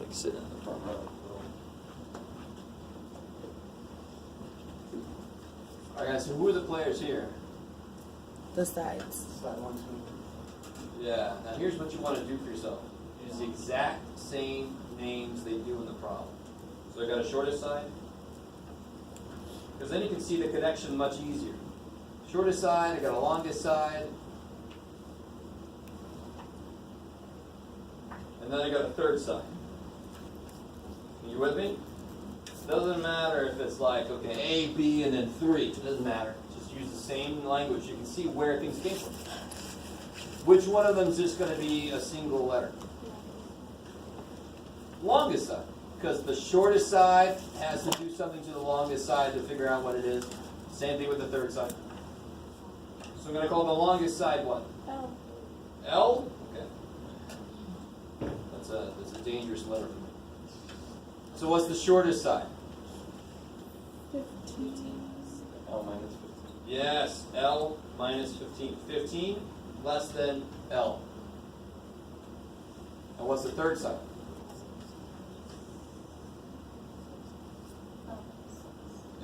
like sitting in the front row. All right, guys. So who are the players here? The sides. Side 1, 2. Yeah. Now here's what you want to do for yourself. Use the exact same names they do in the problem. So I got a shortest side. Because then you can see the connection much easier. Shortest side, I got a longest side. And then I got a third side. Are you with me? Doesn't matter if it's like, okay, A, B, and then 3. It doesn't matter. Just use the same language. You can see where things came from. Which one of them is just going to be a single letter? Longest side. Because the shortest side has to do something to the longest side to figure out what it is. Same thing with the third side. So I'm going to call the longest side what? L. L? Okay. That's a dangerous letter for me. So what's the shortest side? 15. L minus 15. Yes, L minus 15. 15 less than L. And what's the third side?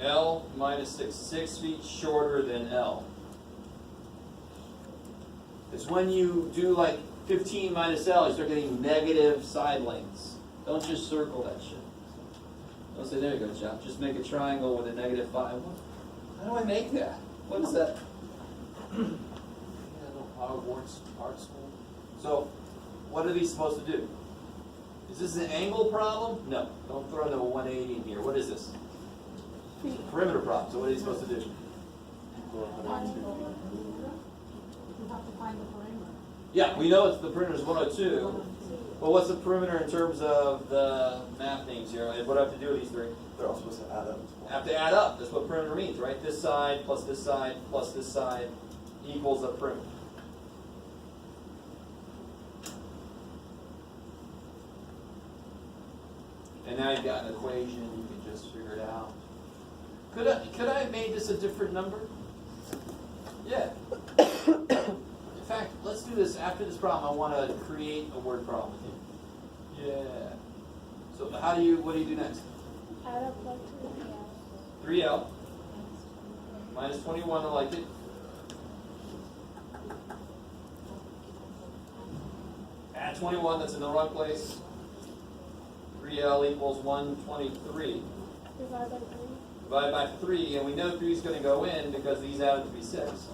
L minus 6. 6 feet shorter than L. It's when you do like 15 minus L, you start getting negative side lengths. Don't just circle that shit. Don't say, there you go, Jeff. Just make a triangle with a negative 5. How do I make that? What is that? Hogwarts art school. So, what are these supposed to do? Is this an angle problem? No. Don't throw the 180 in here. What is this? Perimeter problem. So what are you supposed to do? You have to find the perimeter. Yeah, we know it's the perimeter is 102. But what's the perimeter in terms of the math names here? And what do I have to do with these three? They're all supposed to add up. Have to add up. That's what perimeter means, right? This side plus this side plus this side equals a perimeter. And now you've got an equation. You can just figure it out. Could I have made this a different number? Yeah. In fact, let's do this after this problem. I want to create a word problem with you. Yeah. So what do you do next? Add up like 3L minus 21, I like it. Add 21, that's in the wrong place. 3L equals 123. Divide by 3. Divided by 3, and we know 3 is going to go in because these add up to be 6.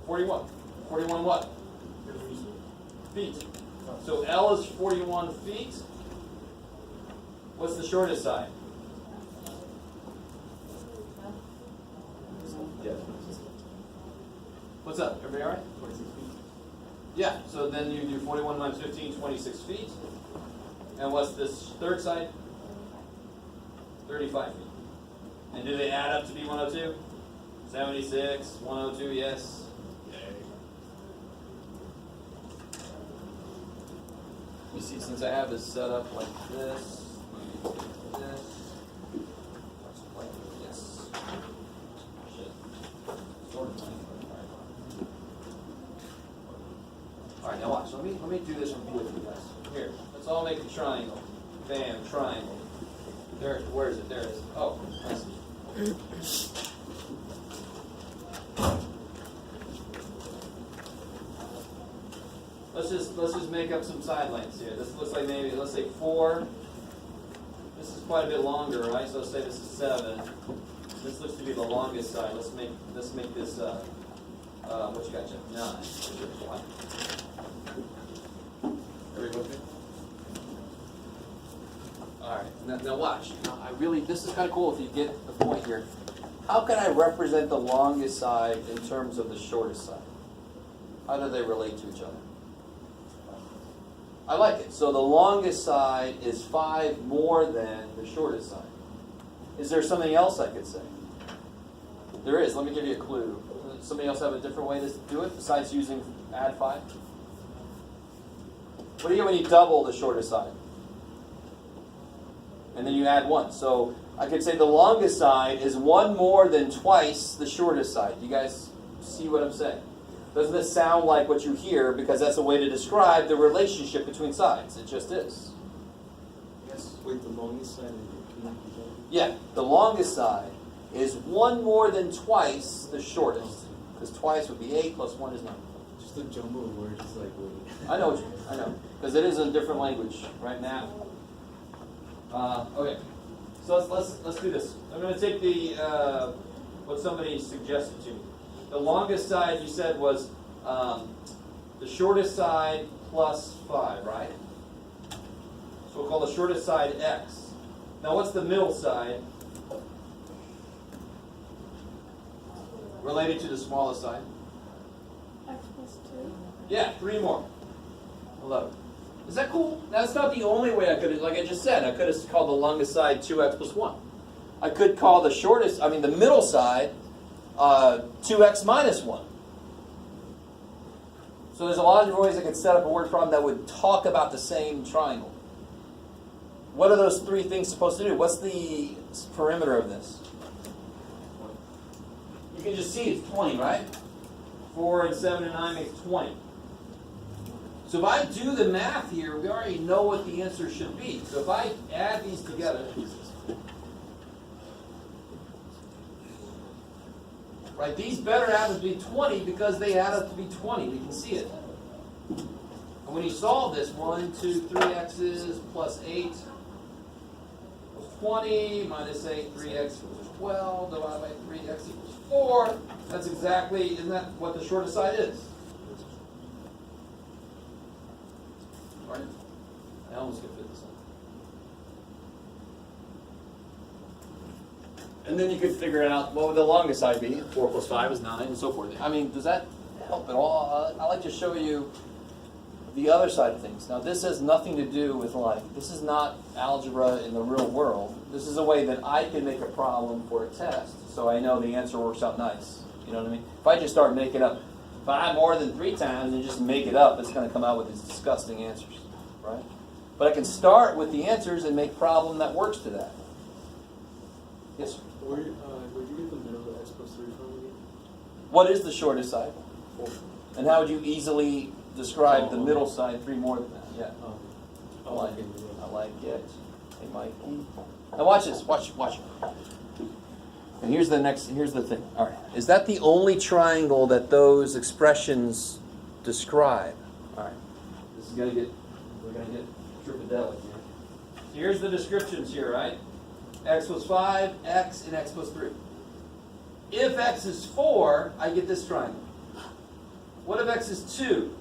41. 41 what? Feet. So L is 41 feet. What's the shortest side? Yeah. What's up? Everybody all right? 26 feet. Yeah, so then you do 41 minus 15, 26 feet. And what's this third side? 35 feet. And do they add up to be 102? 76, 102, yes. You see, since I have this set up like this, like this. Shit. Sort of like all right, now watch. Let me do this review with you guys. Here, let's all make a triangle. Bam, triangle. There, where is it? There it is. Oh, I see. Let's just make up some side lengths here. This looks like maybe, let's say 4. This is quite a bit longer, right? So let's say this is 7. This looks to be the longest side. Let's make this what you got, Jeff? 9. Everybody with me? All right. Now watch. Now this is kind of cool if you get the point here. How can I represent the longest side in terms of the shortest side? How do they relate to each other? I like it. So the longest side is 5 more than the shortest side. Is there something else I could say? There is. Let me give you a clue. Somebody else have a different way to do it besides using add 5? What do you get when you double the shortest side? And then you add 1. So I could say the longest side is 1 more than twice the shortest side. You guys see what I'm saying? Doesn't this sound like what you hear? Because that's a way to describe the relationship between sides. It just is. x. Wait, the longest side and Yeah, the longest side is 1 more than twice the shortest. Because twice would be 8 plus 1 is 9. just a jumble of words, just like wait. I know, I know. Because it is a different language, right now. Okay, so let's do this. I'm going to take the what somebody suggested to me. The longest side you said was the shortest side plus 5, right? So we'll call the shortest side x. Now what's the middle side related to the smallest side? X plus 2. Yeah, 3 more. 11. Is that cool? That's not the only way I could have, like I just said, I could have called the longest side 2x plus 1. I could call the shortest, the middle side 2x minus 1. So there's a lot of ways I could set up a word problem that would talk about the same triangle. What are those 3 things supposed to do? What's the perimeter of this? You can just see it's 20, right? 4 and 7 and 9 makes 20. So if I do the math here, we already know what the answer should be. So if I add these together, right, these better add up to be 20 because they add up to be 20. We can see it. And when you solve this, 1, 2, 3 x's plus 8 was 20, minus 8, 3x equals 12, divided by 3x equals 4. That's exactly, isn't that what the shortest side is? Right? I almost could fit this in. And then you could figure out what would the longest side be. 4 plus 5 is 9, and so forth. Does that help at all? I like to show you the other side of things. Now, this has nothing to do with life. This is not algebra in the real world. This is a way that I can make a problem for a test, so I know the answer works out nice. You know what I mean? If I just start making up 5 more than 3 times and just make it up, it's going to come out with these disgusting answers, right? But I can start with the answers and make a problem that works to that. Yes, sir? Where'd you get the middle of x plus 3 from again? What is the shortest side? 4. And how would you easily describe the middle side 3 more than that? Yeah. I like it. I like it. Hey, Mikey. Now watch this. Watch. And here's the thing. All right. Is that the only triangle that those expressions describe? All right. We're gonna get tripadelic here. So here's the descriptions here, right? X plus 5, x, and x plus 3. If x is 4, I get this triangle. What if x is 2?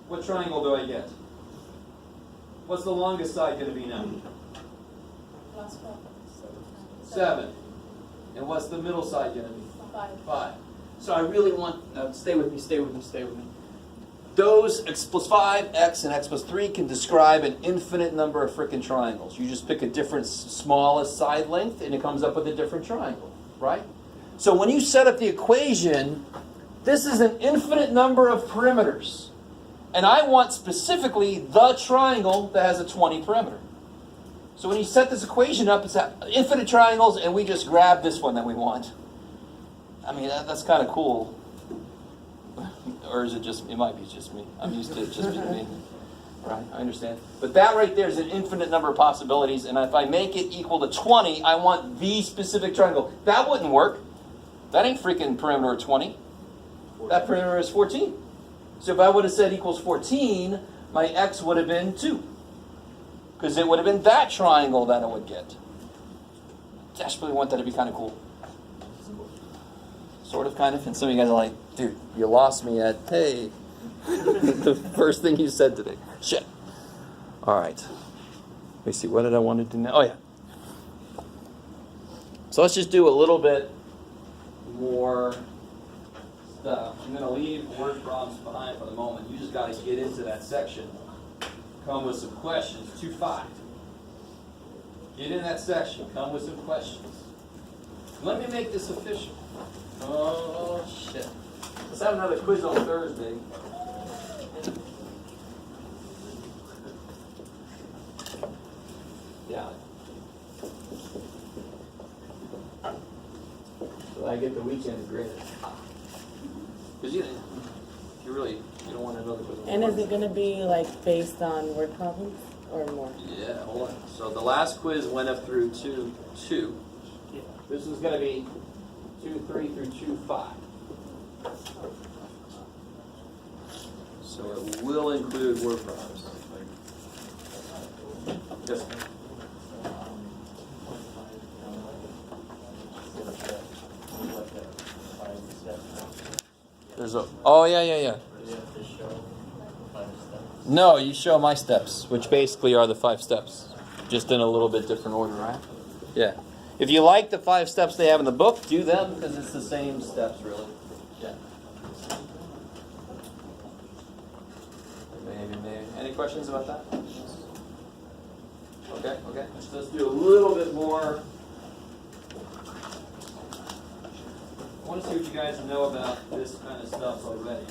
What triangle do I get? What's the longest side going to be now? Plus 4. 7. And what's the middle side going to be? 5. 5. So I really want, stay with me. Those x plus 5, x, and x plus 3 can describe an infinite number of frickin' triangles. You just pick a different smallest side length and it comes up with a different triangle, right? So when you set up the equation, this is an infinite number of perimeters. And I want specifically the triangle that has a 20 perimeter. So when you set this equation up, it's infinite triangles, and we just grab this one that we want. That's kind of cool. Or is it it might be just me. I'm used to it just being me. Right, I understand. But that right there is an infinite number of possibilities, and if I make it equal to 20, I want the specific triangle. That wouldn't work. That ain't freaking perimeter 20. That perimeter is 14. So if I would have said equals 14, my x would have been 2. Because it would have been that triangle that I would get. I desperately want that to be kind of cool. Sort of, kind of. And some of you guys are like, dude, you lost me at, hey, the first thing you said today. Shit. All right. Let me see, what did I want to do now? Oh, yeah. So let's just do a little bit more stuff. I'm going to leave word problems behind for the moment. You just got to get into that section. Come with some questions. 2-5. Get in that section. Come with some questions. Let me make this official. Oh, shit. Let's have another quiz on Thursday. Yeah. So I get the weekend graded. Because you don't want another quiz. And is it going to be like based on word problems? or more. Yeah, hold on. So the last quiz went up through 2, 2. This is going to be 2, 3 through 2, 5. So it will include word problems. Yes. There's a. Oh yeah. No, you show my steps, which basically are the 5 steps, just in a little bit different order, right? Yeah. If you like the 5 steps they have in the book, do them because it's the same steps, really. Yeah. Maybe. Any questions about that? Okay. Let's do a little bit more. I want to see what you guys know about this kind of stuff already.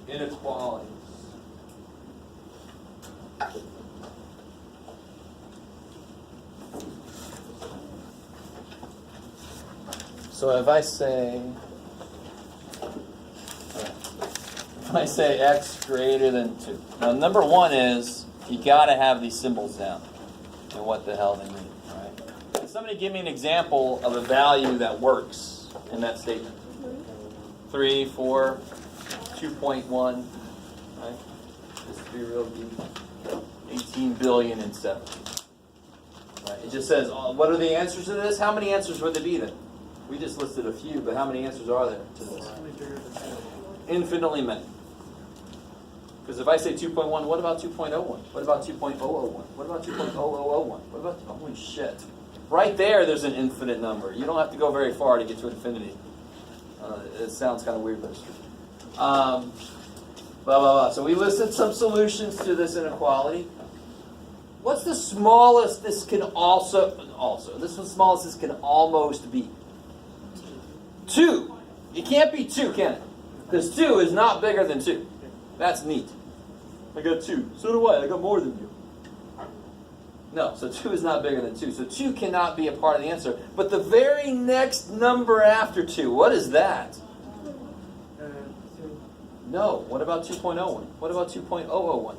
Inequalities. So if I say x greater than 2. Now number 1 is you got to have these symbols down and what the hell they mean, right? Can somebody give me an example of a value that works in that statement? 3, 4, 2.1, right? Just to be real deep. 18 billion and 7. Right? It just says, what are the answers to this? How many answers would there be then? We just listed a few, but how many answers are there to this? Infinitely many. Because if I say 2.1, what about 2.01? What about 2.001? What about 2.0001? What about, holy shit. Right there's an infinite number. You don't have to go very far to get to infinity. It sounds kind of weird, but it's true. Blah, blah, blah. So we listed some solutions to this inequality. What's the smallest this can this is the smallest this can almost be? 2. It can't be 2, can it? Because 2 is not bigger than 2. That's neat. I got 2. So do I. I got more than you. No, so 2 is not bigger than 2. So 2 cannot be a part of the answer. But the very next number after 2, what is that? No. What about 2.01? What about 2.001?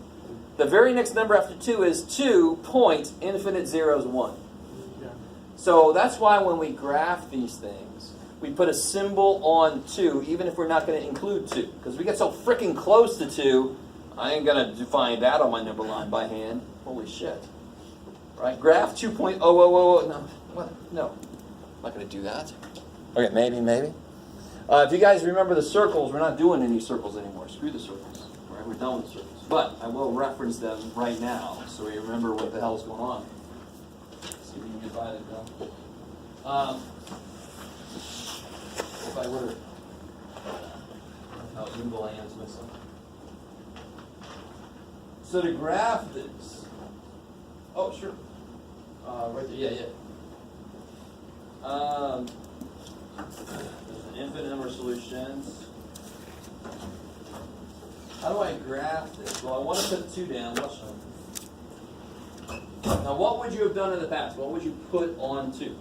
The very next number after 2 is 2 point infinite zeros 1. So that's why when we graph these things, we put a symbol on 2, even if we're not going to include 2. Because we get so freaking close to 2, I ain't going to define that on my number line by hand. Holy shit. Right? Graph 2.000. No. What? No. I'm not going to do that. Okay, maybe. If you guys remember the circles, we're not doing any circles anymore. Screw the circles. Right? We're done with circles. But I will reference them right now so we remember what the hell's going on. Let's see if we can divide it down. If I were... Oh, Google Land's missing. So to graph this... Oh, sure. Right there, yeah. There's an infinite number of solutions. How do I graph this? Well, I want to put 2 down. Now, what would you have done in the past? What would you put on 2?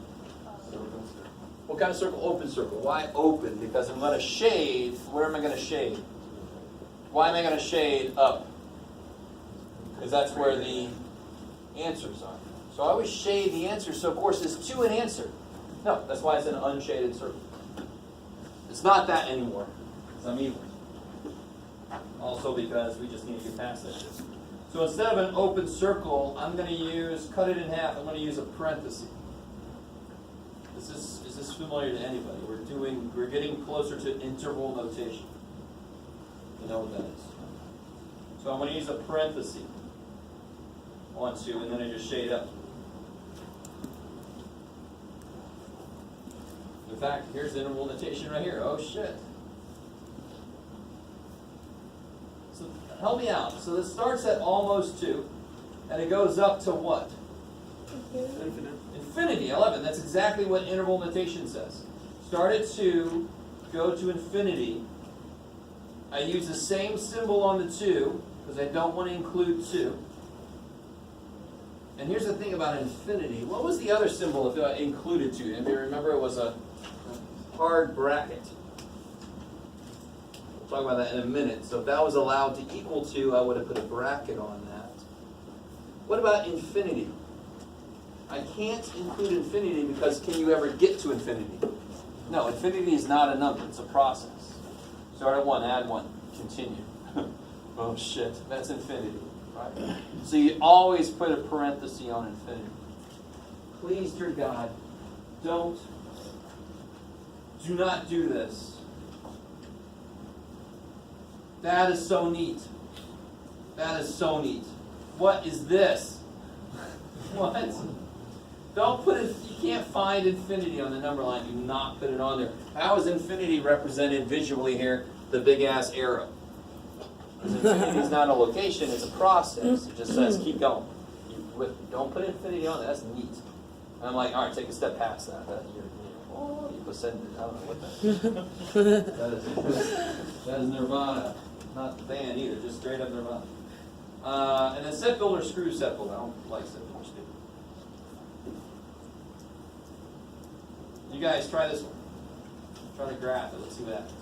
What kind of circle? Open circle. Why open? Because I'm going to shade. Where am I going to shade? Why am I going to shade up? Because that's where the answers are. So I always shade the answer. So, of course, there's 2 an answer. No, that's why it's an unshaded circle. It's not that anymore. Because I'm evil. Also because we just need to get past that. So instead of an open circle, I'm going to cut it in half. I'm going to use a parenthesis. Is this familiar to anybody? We're getting closer to interval notation. You know what that is. So I'm going to use a parenthesis on 2, and then I just shade up. In fact, here's the interval notation right here. Oh shit. So help me out. So this starts at almost 2, and it goes up to what? Infinite. Infinity, 11. That's exactly what interval notation says. Start at 2, go to infinity. I use the same symbol on the 2, because I don't want to include 2. And here's the thing about infinity. What was the other symbol if I included 2? Anybody remember? It was a hard bracket. If talk about that in a minute. So if that was allowed to equal to, I would have put a bracket on that. What about infinity? I can't include infinity because can you ever get to infinity? No, infinity is not a number, it's a process. Start at 1, add 1, continue. Oh shit, that's infinity, right? So you always put a parenthesis on infinity. Please, dear God, do not do this. That is so neat. That is so neat. What is this? What? Don't put it, you can't find infinity on the number line. Do not put it on there. How is infinity represented visually here? The big ass arrow. Because infinity is not a location, it's a process. It just says keep going. Don't put infinity on there. That's neat. And I'm like, all right, take a step past that. You ascended. I don't know what that is nirvana. Not the band either, just straight up nirvana. And then set builder, screw set builder. I don't like set builder, stupid. You guys try this one. Try to graph it. Let's see what happens.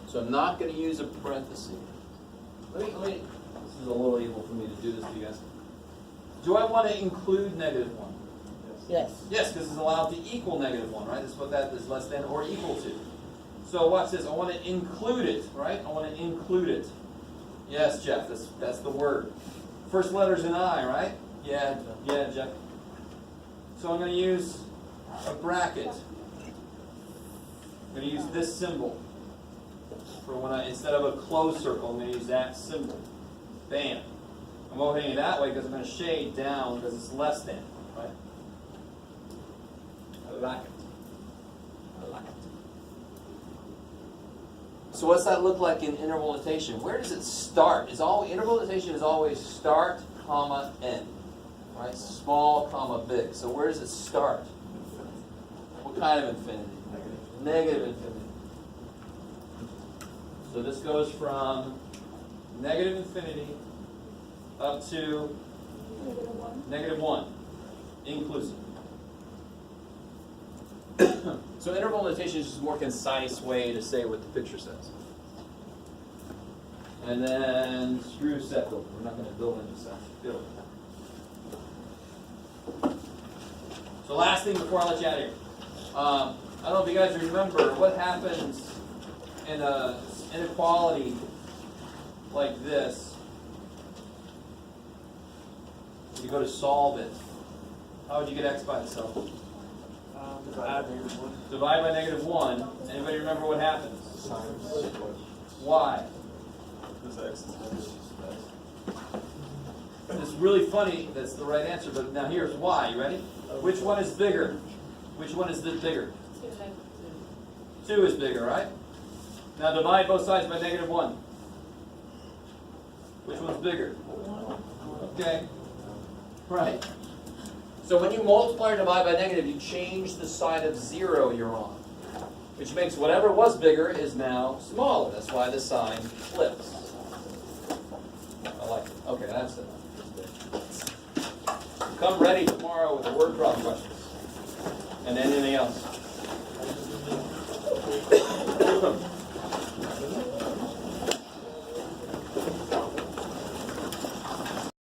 So I'm not going to use a parenthesis. Let me, this is a little evil for me to do this to you guys. Do I want to include -1? Yes. Yes, because it's allowed to equal -1, right? That's what that is, less than or equal to. So watch this. I want to include it, right? I want to include it. Yes, Jeff, that's the word. First letter's an I, right? Yeah, Jeff. So I'm going to use a bracket. I'm going to use this symbol. For when instead of a closed circle, I'm going to use that symbol. Bam. I'm opening it that way because I'm going to shade down because it's less than, right? I like it. I like it. So what's that look like in interval notation? Where does it start? Interval notation is always start, comma, end. Right? Small, comma, big. So where does it start? What kind of infinity? Negative infinity. So this goes from negative infinity up to -1, inclusive. So interval notation is just a more concise way to say what the picture says. And then screw set builder. We're not going to build into set. Build. So last thing before I let you out of here. I don't know if you guys remember what happens in a inequality like this. You go to solve it. How would you get x by itself? Divide by -1. Anybody remember what happens? Why? It's really funny. That's the right answer. But now here's why. You ready? Which one is bigger? Which one is bigger? 2 is bigger, right? Now divide both sides by -1. Which one's bigger? Okay. Right. So when you multiply or divide by negative, you change the side of 0 you're on. Which makes whatever was bigger is now smaller. That's why the sign flips. I like it. Okay, that's it. Come ready tomorrow with the word problem questions. And anything else.